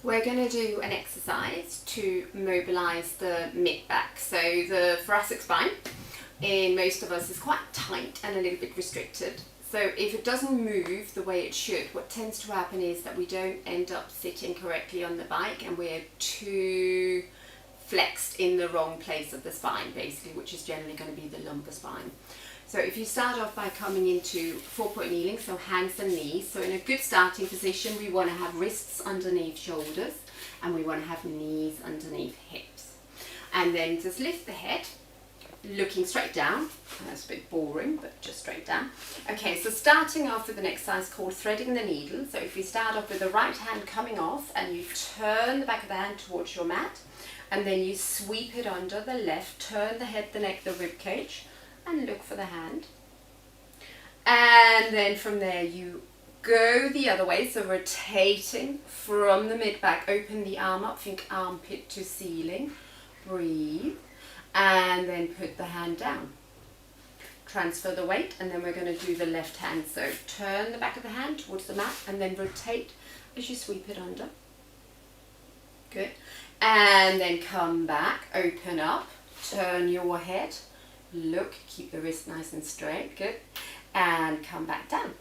We're going to do an exercise to mobilize the mid-back. So the thoracic spine in most of us is quite tight and a little bit restricted. So if it doesn't move the way it should, what tends to happen is that we don't end up sitting correctly on the bike and we're too flexed in the wrong place of the spine, basically, which is generally going to be the lumbar spine. So if you start off by coming into 4-point kneeling, so hands and knees. So in a good starting position, we want to have wrists underneath shoulders and we want to have knees underneath hips. And then just lift the head, looking straight down. That's a bit boring, but just straight down. Okay, so starting off with an exercise called threading the needle. So if you start off with the right hand coming off and you turn the back of the hand towards your mat, and then you sweep it under the left, turn the head, the neck, the rib cage, and look for the hand. And then from there you go the other way, so rotating from the mid-back, open the arm up, think armpit to ceiling, breathe, and then put the hand down. Transfer the weight, and then we're going to do the left hand. So turn the back of the hand towards the mat and then rotate as you sweep it under. Good. And then come back, open up, turn your head, look, keep the wrist nice and straight, good, and come back down.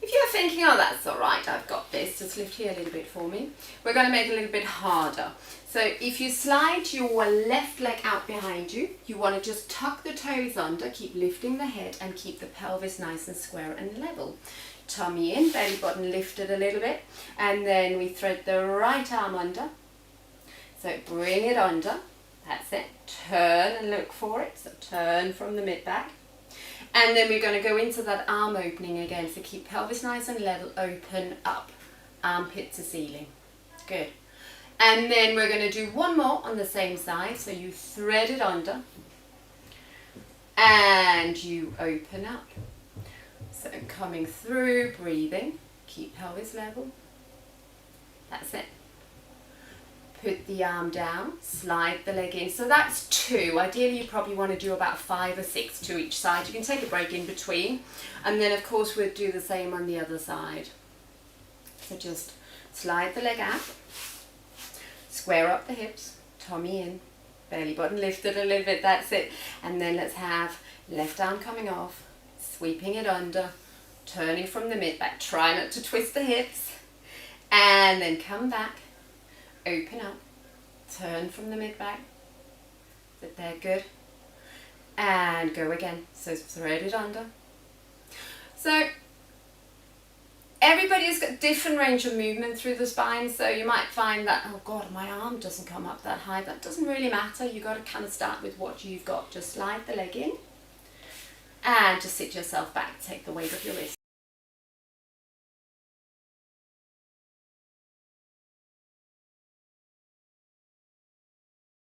If you're thinking, oh, that's all right, I've got this, just lift here a little bit for me. We're going to make it a little bit harder. So if you slide your left leg out behind you, you want to just tuck the toes under, keep lifting the head and keep the pelvis nice and square and level. Tummy in, belly button lifted a little bit, and then we thread the right arm under. So bring it under, that's it, turn and look for it, so turn from the mid-back. And then we're going to go into that arm opening again, so keep pelvis nice and level, open up, armpit to ceiling, good. And then we're going to do one more on the same side, so you thread it under, and you open up. So coming through, breathing, keep pelvis level, that's it. Put the arm down, slide the leg in. So that's 2. Ideally, you probably want to do about 5 or 6 to each side. You can take a break in between. And then, of course, we'll do the same on the other side. So just slide the leg out, square up the hips, tummy in, belly button lifted a little bit, that's it. And then let's have left arm coming off, sweeping it under, turning from the mid-back. Try not to twist the hips. And then come back. Open up, turn from the mid-back, sit there, good, and go again, so thread it under. So everybody's got different range of movement through the spine, so you might find that, oh God, my arm doesn't come up that high. That doesn't really matter. You've got to kind of start with what you've got. Just slide the leg in and just sit yourself back, take the weight of your wrist.